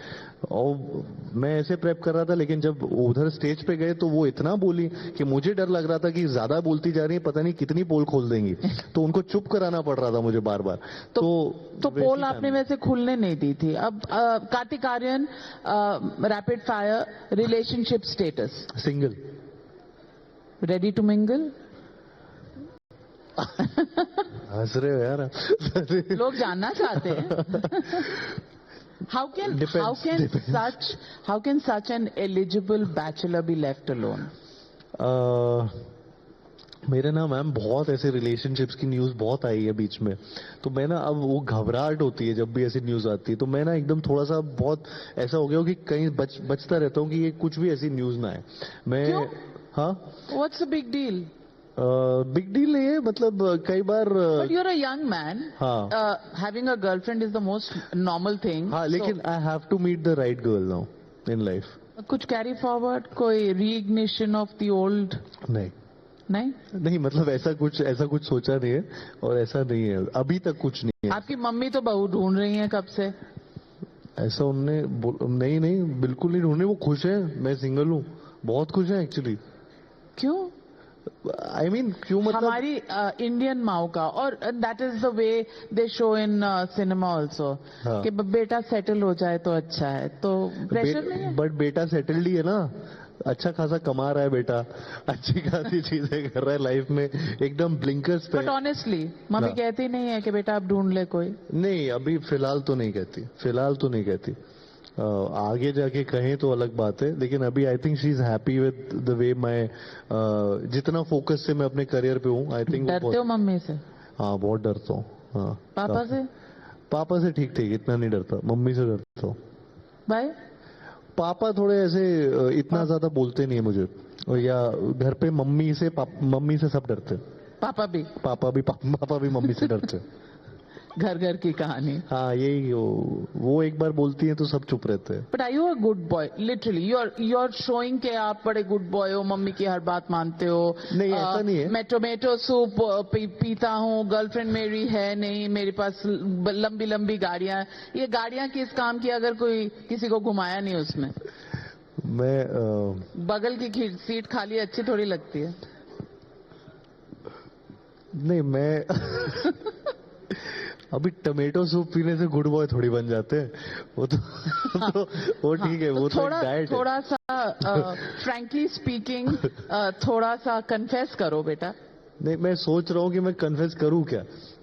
और मैं ऐसे प्रेप कर रहा था, लेकिन जब उधर स्टेज पे गए तो वो इतना बोली कि मुझे डर लग रहा था कि ज्यादा बोलती जा रही है, पता नहीं कितनी पोल खोल देंगी। तो उनको चुप कराना पड़ रहा था मुझे बार बार। तो पोल आपने वैसे खुलने नहीं दी थी। अब Kartik Aaryan, rapid fire, relationship status? Single. Ready to mingle? हंस रहे हो यार। लोग जानना चाहते हैं। How can such an eligible bachelor be left alone? मेरे ना मैम बहुत ऐसे रिलेशनशिप्स की न्यूज बहुत आई है बीच में, तो मैं ना अब वो घबराहट होती है जब भी ऐसी न्यूज आती है, तो मैं ना एकदम थोड़ा सा बहुत ऐसा हो गया हो कि कहीं बचता रहता हूँ कि ये कुछ भी ऐसी न्यूज ना आए। मैं क्यों? हाँ, What's the big deal? Big deal नहीं है, मतलब कई बार But you're a young man. हाँ, Having a girlfriend is the most normal thing. हाँ, लेकिन I have to meet the right girl now in life. कुछ कैरी फॉरवर्ड, कोई reignition of the old? नहीं, मतलब ऐसा कुछ सोचा नहीं है, और ऐसा नहीं है, अभी तक कुछ नहीं है। आपकी मम्मी तो बहू ढूंढ रही हैं कब से? ऐसा उन्होंने नहीं नहीं बिल्कुल नहीं, उन्होंने वो खुश है मैं सिंगल हूँ, बहुत खुश है एक्चुअली। क्यों? आई मीन क्यों मतलब हमारी इंडियन माओ का, और that is the way they show in cinema also, हाँ। कि बेटा सेटल हो जाए तो अच्छा है, तो प्रेशर नहीं है? बट बेटा सेटल्ड ही है ना, अच्छा खासा कमा रहा है बेटा, अच्छी खासी चीजें कर रहा है लाइफ में, एकदम ब्लिंकर्स पे। बट ऑनेस्टली मम्मी हाँ। कहती नहीं है कि बेटा आप ढूंढ ले कोई? नहीं अभी फिलहाल तो नहीं कहती, फिलहाल तो नहीं कहती। आगे जाके कहें तो अलग बात है, लेकिन अभी I think she is happy with the way मैं जितना फोकस से मैं अपने करियर पे हूँ। आई थिंक डरते हो मम्मी से? हाँ बहुत डरता हूँ। हाँ पापा से? पापा से ठीक ठीक इतना नहीं डरता, मम्मी से डरता हूँ। भाई? पापा थोड़े ऐसे इतना ज्यादा बोलते नहीं है मुझे, या घर पे मम्मी से सब डरते हैं। पापा भी? पापा भी मम्मी से डरते हैं। घर घर की कहानी। हाँ यही वो एक बार बोलती है तो सब चुप रहते हैं। But are you a good boy? Literally you are showing के आप बड़े गुड बॉय हो, मम्मी की हर बात मानते हो। नहीं, ऐसा नहीं है। मैं टोमेटो सूप पीता हूँ, गर्लफ्रेंड मेरी है नहीं, मेरे पास लंबी लंबी गाड़ियां हैं। ये गाड़ियां किस काम की अगर कोई किसी को घुमाया नहीं उसमें? मैं बगल की सीट खाली अच्छी थोड़ी लगती है? नहीं मैं अभी टमेटो सूप पीने से गुड बॉय थोड़ी बन जाते हैं, वो तो वो ठीक है, वो तो डाइट है। थोड़ा सा फ्रैंकली स्पीकिंग थोड़ा सा कन्फेस करो बेटा। नहीं मैं सोच रहा हूँ कि मैं कन्फेस करूँ क्या।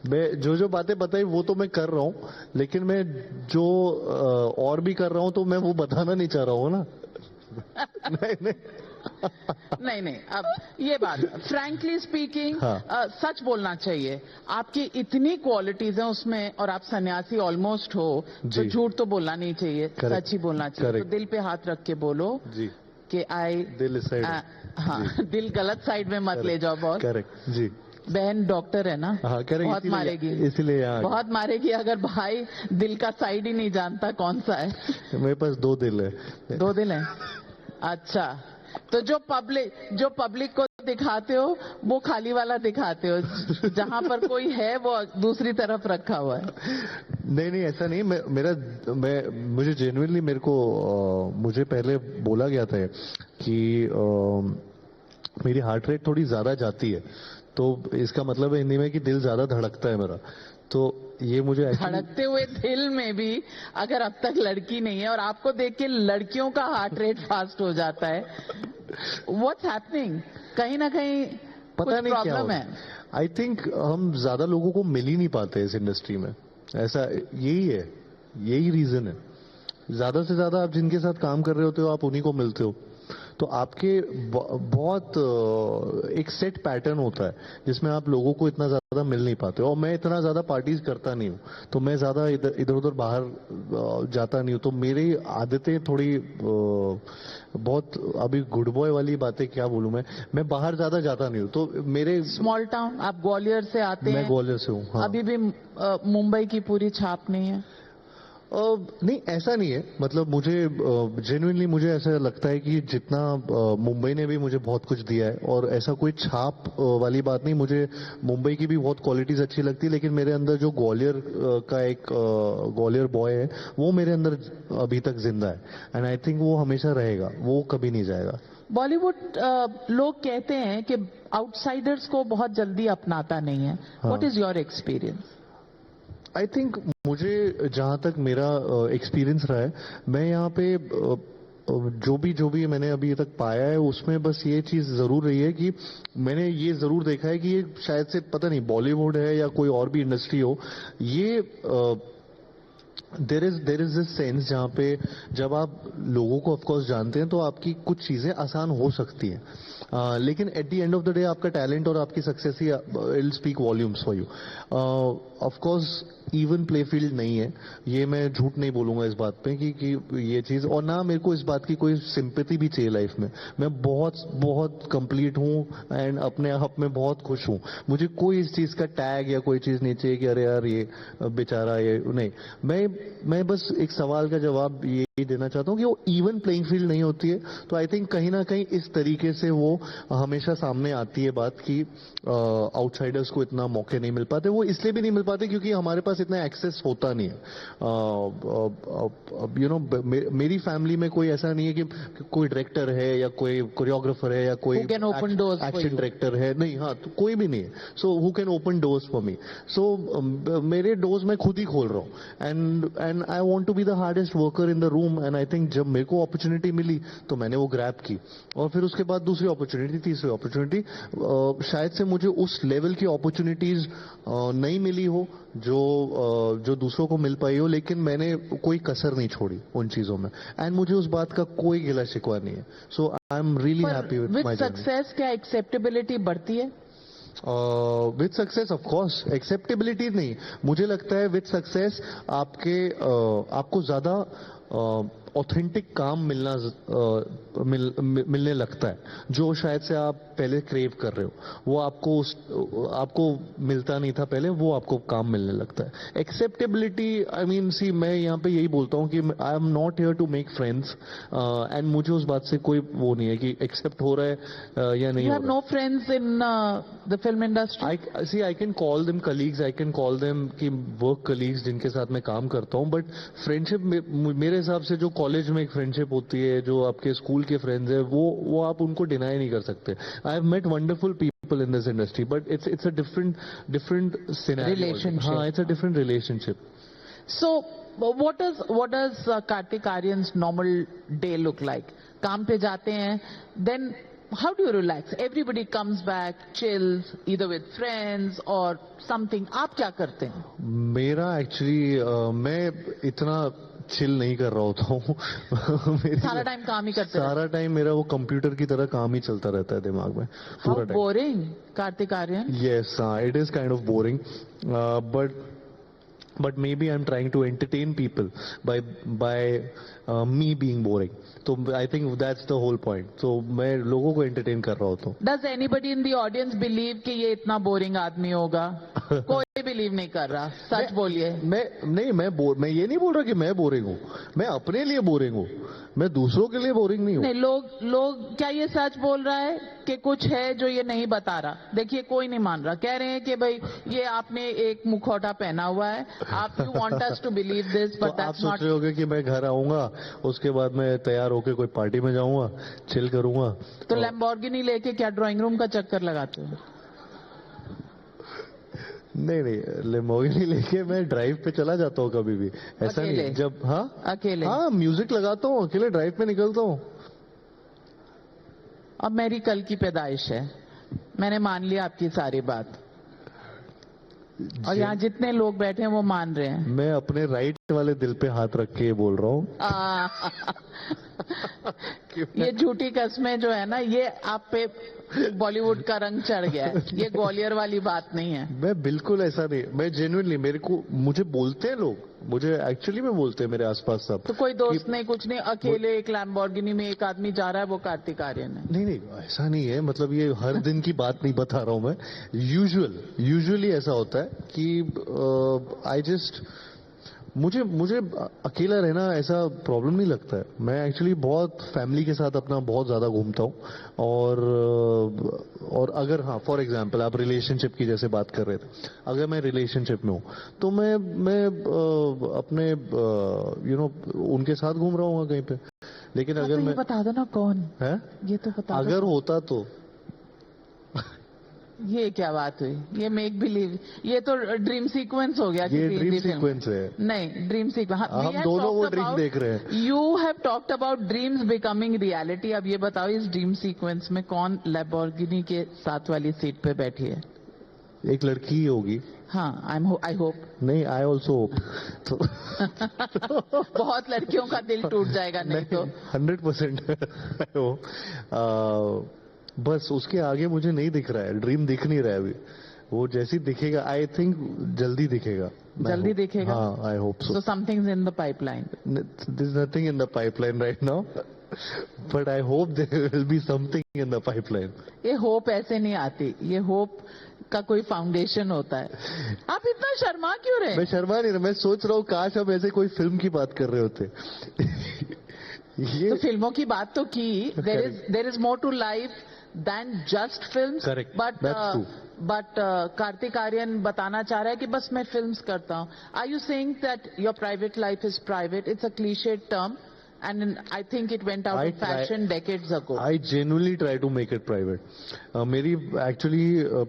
मैं जो बातें बताई वो तो मैं कर रहा हूँ, लेकिन मैं जो और भी कर रहा हूँ तो मैं वो बताना नहीं चाह रहा हूँ ना। नहीं नहीं, अब ये बात फ्रैंकली स्पीकिंग हाँ। सच बोलना चाहिए। आपकी इतनी क्वालिटीज हैं उसमें, और आप सन्यासी ऑलमोस्ट हो, तो जी। झूठ तो बोलना नहीं चाहिए, Correct. सच ही बोलना चाहिए। Correct. तो दिल पे हाथ रख के बोलो जी कि आई दिल इस साइड। हाँ, दिल गलत साइड में मत ले जाओ बॉस। करेक्ट जी। बहन डॉक्टर है ना, हाँ करेक्ट, बहुत मारेगी, इसीलिए यहाँ बहुत मारेगी अगर भाई दिल का साइड ही नहीं जानता कौन सा है। मेरे पास 2 दिल है। 2 दिल है? अच्छा, तो जो पब्लिक को दिखाते हो वो खाली वाला दिखाते हो, जहां पर कोई है वो दूसरी तरफ रखा हुआ है। नहीं ऐसा नहीं, मुझे जेन्युइनली मुझे पहले बोला गया था कि मेरी हार्ट रेट थोड़ी ज्यादा जाती है, तो इसका मतलब है हिंदी में कि दिल ज्यादा धड़कता है मेरा। तो ये मुझे धड़कते हुए दिल में भी अगर अब तक लड़की नहीं है और आपको देख के लड़कियों का हार्ट रेट फास्ट हो जाता है, व्हाट्स हैपनिंग? कहीं ना कहीं पता कुछ नहीं क्या प्रॉब्लम हो। है। आई थिंक हम ज्यादा लोगों को मिल ही नहीं पाते इस इंडस्ट्री में, ऐसा यही रीजन है। ज्यादा से ज्यादा आप जिनके साथ काम कर रहे होते हो आप उन्हीं को मिलते हो, तो आपके बहुत एक सेट पैटर्न होता है जिसमें आप लोगों को इतना ज्यादा मिल नहीं पाते। और मैं इतना ज्यादा पार्टीज करता नहीं हूँ, तो मैं ज्यादा इधर उधर बाहर जाता नहीं हूँ, तो मेरी आदतें थोड़ी बहुत अभी गुड बॉय वाली बातें क्या बोलूं मैं बाहर ज्यादा जाता नहीं हूँ, तो मेरे स्मॉल टाउन, आप ग्वालियर से आते हैं? मैं ग्वालियर से हूँ। हाँ। अभी भी मुंबई की पूरी छाप नहीं है? नहीं ऐसा नहीं है, मतलब मुझे जेन्युइनली मुझे ऐसा लगता है कि जितना मुंबई ने भी मुझे बहुत कुछ दिया है, और ऐसा कोई छाप वाली बात नहीं, मुझे मुंबई की भी बहुत क्वालिटीज अच्छी लगती है, लेकिन मेरे अंदर जो ग्वालियर का एक ग्वालियर बॉय है वो मेरे अंदर अभी तक जिंदा है, एंड आई थिंक वो हमेशा रहेगा, वो कभी नहीं जाएगा। बॉलीवुड लोग कहते हैं कि आउटसाइडर्स को बहुत जल्दी अपनाता नहीं है। What is your experience? I think मुझे जहां तक मेरा एक्सपीरियंस रहा है, मैं यहाँ पे जो भी मैंने अभी तक पाया है उसमें बस ये चीज जरूर रही है कि मैंने ये जरूर देखा है कि ये शायद से पता नहीं बॉलीवुड है या कोई और भी इंडस्ट्री हो, ये देर इज दिस सेंस जहाँ पे जब आप लोगों को ऑफकोर्स जानते हैं तो आपकी कुछ चीजें आसान हो सकती हैं, लेकिन at the end of the day आपका टैलेंट और आपकी success he will speak volumes for you. Of course even play field नहीं है, ये मैं झूठ नहीं बोलूंगा इस बात पे कि ये चीज, और ना मेरे को इस बात की कोई सिंपैथी भी चाहिए लाइफ में। मैं बहुत कंप्लीट हूँ एंड अपने आप में बहुत खुश हूँ, मुझे कोई इस चीज का टैग या कोई चीज नहीं चाहिए कि अरे यार ये बेचारा ये नहीं। मैं बस एक सवाल का जवाब ये देना चाहता हूँ कि वो इवन प्लेइंग फील्ड नहीं होती है। तो आई थिंक कहीं ना कहीं इस तरीके से वो हमेशा सामने आती है बात कि आउटसाइडर्स को इतना मौके नहीं मिल पाते। वो इसलिए भी नहीं मिल पाते क्योंकि हमारे पास इतना एक्सेस होता नहीं है। मेरी फैमिली में कोई ऐसा नहीं है कि कोई डायरेक्टर है या कोई कोरियोग्राफर है या कोई Who can open doors for action you? Director है, नहीं, हाँ, तो कोई भी नहीं है। So who can open doors for me. So मेरे डोर्स मैं खुद ही खोल रहा हूँ। And I want to be the hardest worker in the room. And I think जब मेरे को अपॉर्चुनिटी मिली तो मैंने वो ग्रैब की, और फिर उसके बाद दूसरी अपॉर्चुनिटी, तीसरी अपॉर्चुनिटी, शायद से मुझे उस लेवल की अपॉर्चुनिटीज नहीं मिली हो जो दूसरों को मिल पाई हो, लेकिन मैंने कोई कसर नहीं छोड़ी उन चीजों में। एंड मुझे उस बात का कोई गिला शिकवा नहीं है। So I am really happy with my journey. Success क्या एक्सेप्टेबिलिटी बढ़ती है? With success of course acceptability नहीं, मुझे लगता है विद सक्सेस आपको ज्यादा ऑथेंटिक काम मिलने लगता है, जो शायद से आप पहले क्रेव कर रहे हो। वो आपको मिलता नहीं था पहले, वो आपको काम मिलने लगता है। एक्सेप्टेबिलिटी, आई मीन सी, मैं यहाँ पे यही बोलता हूँ कि I am not here to make friends, and मुझे उस बात से कोई वो नहीं है कि एक्सेप्ट हो रहा है या नहीं You हो have रहा है। no friends in the film industry? I can call them colleagues, I can call them कि work colleagues जिनके साथ मैं काम करता हूँ, बट फ्रेंडशिप मेरे हिसाब से जो कॉलेज में एक फ्रेंडशिप होती है, जो आपके स्कूल के फ्रेंड्स है, वो आप उनको डिनाई नहीं कर सकते। I have met wonderful people in this industry, but it's a different scenario. Relationship. हाँ, it's a different relationship. So, what does Kartik Aaryan's normal day look like? काम पे जाते हैं, then how do you relax? Everybody comes back, chills, either with friends or something. आप क्या करते हैं? मेरा एक्चुअली मैं इतना चिल नहीं कर रहा होता हूँ। सारा टाइम काम ही करते हैं? सारा टाइम मेरा वो कंप्यूटर की तरह काम ही चलता रहता है दिमाग में How पूरा time. boring, Kartik Aaryan. Yes, it is kind of boring, but maybe I'm trying to entertain people by me being boring. So I think that's the whole point. So मैं लोगों को entertain कर रहा होता हूँ। Does anybody in the audience believe कि ये इतना boring आदमी होगा? कोई बिलीव नहीं कर रहा, सच बोलिए। मैं ये नहीं बोल रहा कि मैं बोरिंग हूँ, मैं अपने लिए बोरिंग हूँ, मैं दूसरों के लिए बोरिंग नहीं हूँ। नहीं, लोग क्या ये सच बोल रहा है कि कुछ है जो ये नहीं बता रहा? देखिए, कोई नहीं मान रहा, कह रहे हैं कि भाई ये आपने एक मुखौटा पहना हुआ है, आप you want us to believe this, तो बट आप दैट्स सोच नॉट। रहे होगे कि मैं घर आऊंगा, उसके बाद मैं तैयार होके कोई पार्टी में जाऊंगा, चिल करूंगा। तो लैम्बोर्गिनी लेके क्या ड्राइंग रूम का चक्कर लगाते हो? नहीं, लेमोर्गिनी लेके मैं ड्राइव पे चला जाता हूँ कभी भी, ऐसा अकेले? नहीं। जब अकेले? हाँ, म्यूजिक लगाता हूँ, अकेले ड्राइव पे निकलता हूँ। अब मेरी कल की पैदाइश है, मैंने मान लिया आपकी सारी बात, और यहाँ जितने लोग बैठे हैं वो मान रहे हैं। मैं अपने राइट वाले दिल पे हाथ रख के बोल रहा हूँ। ये झूठी कस्में जो है ना, ये आप पे बॉलीवुड का रंग चढ़ गया है, ये ग्वालियर वाली बात नहीं है। मैं बिल्कुल ऐसा नहीं, मैं जेन्युइनली, मुझे बोलते हैं लोग, मुझे एक्चुअली में बोलते हैं मेरे आसपास सब। तो कोई दोस्त नहीं, कुछ नहीं, अकेले एक लैम्बोर्गिनी में एक आदमी जा रहा है, वो कार्तिक आर्यन है? नहीं, ऐसा नहीं है, मतलब ये हर दिन की बात नहीं बता रहा हूँ मैं। यूजुअली ऐसा होता है कि मुझे अकेला रहना ऐसा प्रॉब्लम नहीं लगता है। मैं एक्चुअली बहुत फैमिली के साथ अपना बहुत ज्यादा घूमता हूँ, और अगर, हाँ, फॉर एग्जांपल आप रिलेशनशिप की जैसे बात कर रहे थे, अगर मैं रिलेशनशिप में हूँ तो मैं अपने उनके साथ घूम रहा हूँ कहीं पे। लेकिन अगर तो मैं, ये बता दो ना कौन है, ये तो बता दो। अगर होता तो ये क्या बात हुई? ये मेक बिलीव, ये तो ड्रीम सीक्वेंस हो गया। ये ड्रीम सीक्वेंस है। नहीं, ड्रीम सीक्वेंस, हम दोनों वो ड्रीम देख रहे हैं। You have talked about dreams becoming reality. अब ये बताओ, इस ड्रीम सीक्वेंस में कौन लैम्बोर्गिनी के साथ वाली सीट पे बैठी है? एक लड़की ही होगी। हाँ, आई होप। नहीं, आई ऑल्सो होप। तो बहुत लड़कियों का दिल टूट जाएगा नहीं तो। 100% बस उसके आगे मुझे नहीं दिख रहा है, ड्रीम दिख नहीं रहा है अभी। वो जैसी दिखेगा, आई थिंक जल्दी दिखेगा। जल्दी दिखेगा? हाँ, I hope so. So something's in the pipeline. There's nothing in the pipeline right now. But I hope there will be something in the pipeline. ये होप ऐसे नहीं आती, ये होप का कोई फाउंडेशन होता है. आप इतना शर्मा क्यों रहे? मैं शर्मा नहीं रहा, मैं सोच रहा हूँ काश हम ऐसे कोई फिल्म की बात कर रहे होते. तो फिल्मों की बात तो की. There is more to life than just films. Correct. That's true. But Kartik Aaryan बताना चाह रहा है कि बस मैं फिल्म्स करता हूँ. Are you saying that your private life is private? It's a cliched term, and I think it went out of fashion decades ago. I genuinely try to make it private. मेरी actually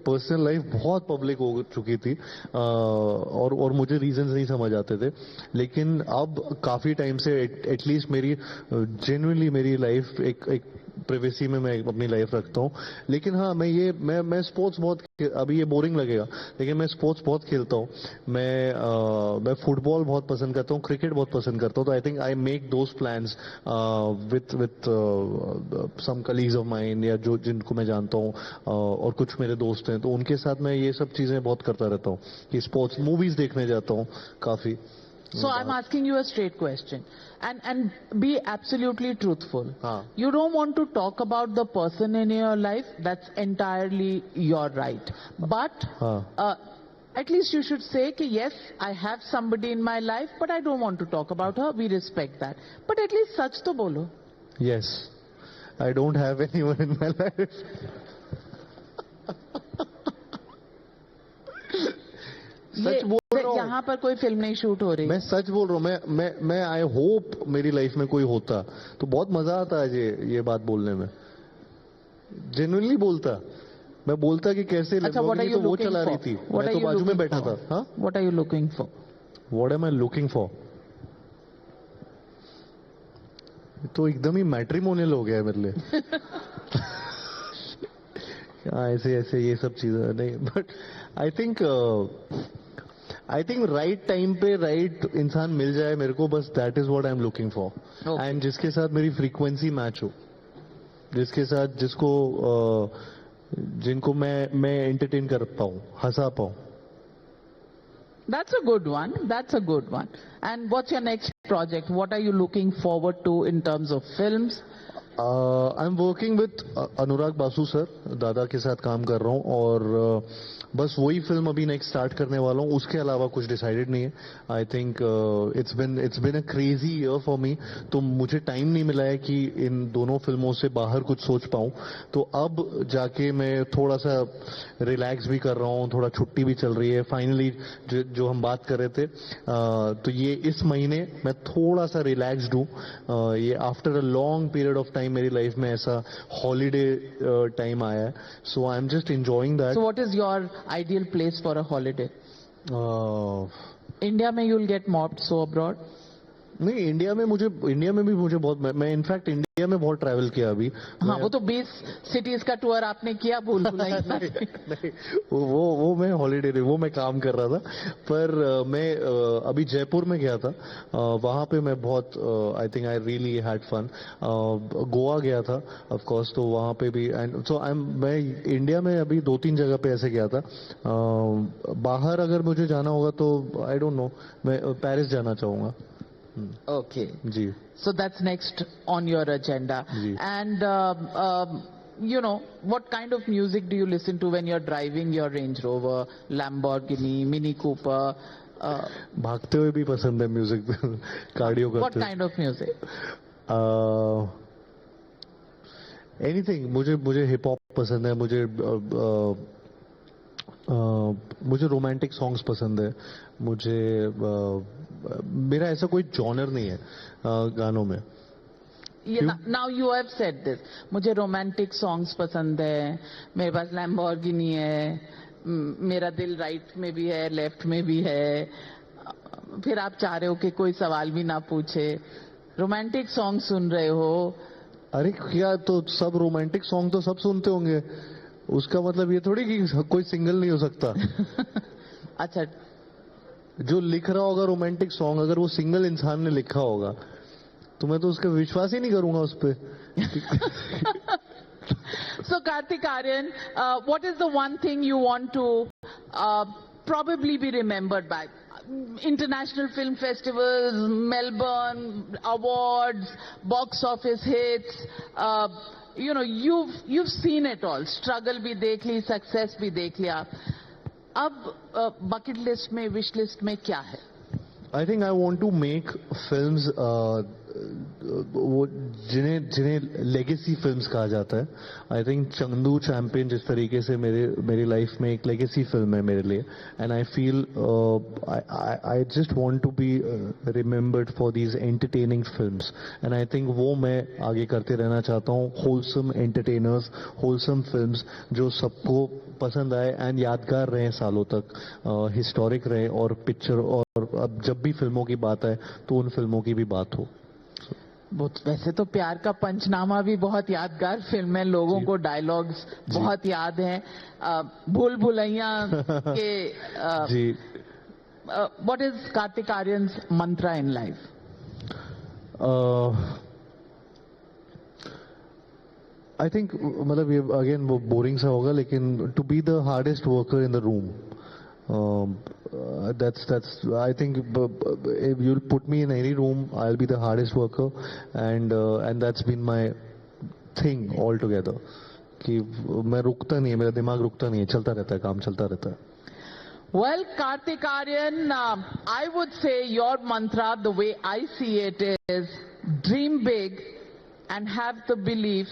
personal life बहुत public हो चुकी थी, और मुझे reasons नहीं समझ आते थे. लेकिन अब काफी टाइम से एटलीस्ट मेरी जेन्युइनली मेरी लाइफ एक प्राइवेसी में मैं अपनी लाइफ रखता हूँ. लेकिन हाँ, मैं स्पोर्ट्स बहुत, अभी ये बोरिंग लगेगा लेकिन मैं स्पोर्ट्स बहुत खेलता हूँ. मैं फुटबॉल बहुत पसंद करता हूँ, क्रिकेट बहुत पसंद करता हूँ. तो I think I make those plans with some colleagues of mine, या जो जिनको मैं जानता हूँ, और कुछ मेरे दोस्त हैं, तो उनके साथ मैं ये सब चीजें बहुत करता रहता हूँ. कि स्पोर्ट्स मूवीज देखने जाता हूँ काफी. So I'm asking you a straight question, and be absolutely truthful. हाँ. You don't want to talk about the person in your life. That's entirely your right. But हाँ. at least you should say कि yes, I have somebody in my life, but I don't want to talk about her. We respect that. But at least सच तो बोलो. Yes, I don't have anyone in my life. सच बोल रहा हूँ. यहाँ पर कोई film नहीं शूट हो रही. मैं सच बोल रहा हूँ. मैं आई होप मेरी लाइफ में कोई होता तो बहुत मजा आता है ये बात बोलने में. जेन्युइनली बोलता. मैं बोलता कि कैसे Lamborghini तो वो चला रही थी, मैं तो बाजू में बैठा था. हाँ, What are you looking for? What am I looking for? तो एकदम ही मैट्रिमोनियल हो गया है मेरे लिए. ऐसे ऐसे ये सब चीजें नहीं. But I think right time पे राइट इंसान मिल जाए मेरे को, बस that is what I am looking for. And जिसके साथ मेरी फ्रीक्वेंसी मैच हो, जिसके साथ जिनको मैं एंटरटेन कर पाऊं, हंसा पाऊं. That's a good one. That's a good one. And what's your next project? What are you looking forward to in terms of films? I'm working with Anurag Basu sir, दादा के साथ काम कर रहा हूँ, और बस वही फिल्म अभी नेक्स्ट स्टार्ट करने वाला हूँ. उसके अलावा कुछ डिसाइडेड नहीं है. I think it's been a crazy year for me. तो मुझे टाइम नहीं मिला है कि इन दोनों फिल्मों से बाहर कुछ सोच पाऊँ. तो अब जाके मैं थोड़ा सा रिलैक्स भी कर रहा हूँ, थोड़ा छुट्टी भी चल रही है. फाइनली जो हम बात कर रहे थे, तो ये इस महीने मैं थोड़ा सा रिलैक्स्ड हूँ. ये after a long period of time मेरी लाइफ में ऐसा हॉलीडे टाइम आया है. So I am just enjoying that. So what is your ideal place for a holiday? India में you'll get mobbed, so abroad? नहीं, India में भी मुझे बहुत, मैं इनफैक्ट इंडिया में बहुत ट्रैवल किया अभी. हाँ, वो तो 20 सिटीज का टूर आपने किया, भूल भुलैया. नहीं, वो मैं हॉलीडे नहीं, वो मैं काम कर रहा था. पर मैं अभी जयपुर में गया था. वहां पे मैं बहुत, I think I really had fun. Goa गया था ऑफ कोर्स, तो वहां पे भी. एंड सो मैं इंडिया में अभी 2-3 जगह पे ऐसे गया था. बाहर अगर मुझे जाना होगा तो आई डोंट नो, मैं पेरिस जाना चाहूंगा. Okay. Ji. So that's next on your agenda. Ji. And you know, what kind of music do you listen to when you're driving your Range Rover, Lamborghini, Mini Cooper? भागते हुए भी पसंद है music. Cardio करते. What kind of music? Anything. मुझे hip hop पसंद है. मुझे रोमांटिक सॉन्ग्स पसंद है. मेरा ऐसा कोई जॉनर नहीं है गानों में. Now you have said this. मुझे रोमांटिक सॉन्ग्स पसंद है, मेरे पास लैम्बोर्गिनी है, मेरा दिल राइट में भी है, लेफ्ट में भी है. फिर आप चाह रहे हो कि कोई सवाल भी ना पूछे, रोमांटिक सॉन्ग सुन रहे हो. अरे क्या, तो सब रोमांटिक सॉन्ग तो सब सुनते होंगे. उसका मतलब ये थोड़ी कि कोई सिंगल नहीं हो सकता. अच्छा, जो लिख रहा होगा रोमांटिक सॉन्ग, अगर वो सिंगल इंसान ने लिखा होगा तो मैं तो उसका विश्वास ही नहीं करूंगा उस पे. So Kartik Aaryan, what is the one thing you want to probably be remembered by? international film festivals, Melbourne, awards, box office hits. You've seen it all. Struggle भी देख ली, success भी देख लिया. अब bucket list में, wish list में क्या है? I think I want to make films वो जिन्हें लेगेसी फिल्म्स कहा जाता है. आई थिंक चंदू चैंपियन जिस तरीके से मेरी लाइफ में एक लेगेसी फिल्म है मेरे लिए, and I feel I just want to be remembered for these entertaining films, and I think वो मैं आगे करते रहना चाहता हूँ. होलसम एंटरटेनर्स, होलसम फिल्म्स जो सबको पसंद आए एंड यादगार रहे सालों तक, हिस्टोरिक रहे, और पिक्चर और अब जब भी फिल्मों की बात आए तो उन फिल्मों की भी बात हो. वैसे तो प्यार का पंचनामा भी बहुत यादगार फिल्म है, लोगों को डायलॉग्स बहुत याद हैं. भूल भुलैया के जी. What is Kartik Aaryan's mantra in life? I think मतलब ये अगेन वो बोरिंग सा होगा, लेकिन to be the hardest worker in the room. That's I think if you'll put me in any room, I'll be the hardest worker, and that's been my thing altogether. कि मैं रुकता नहीं है, मेरा दिमाग रुकता नहीं है, चलता रहता है, काम चलता रहता है. Well, Kartik Aaryan, I would say your mantra, the way I see it, is dream big and have the belief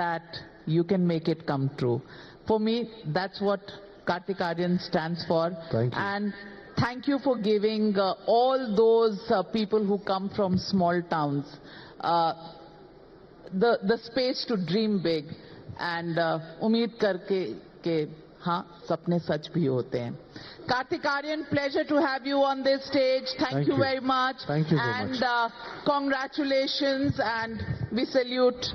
that you can make it come true. For me, that's what Kartik Aaryan stands for. Thank you. And thank you for giving all those people who come from small towns the space to dream big, and उम्मीद करके कि हाँ सपने सच भी होते हैं. Kartik Aaryan, pleasure to have you on this stage. Thank you very much. Thank you so much. And congratulations, and we salute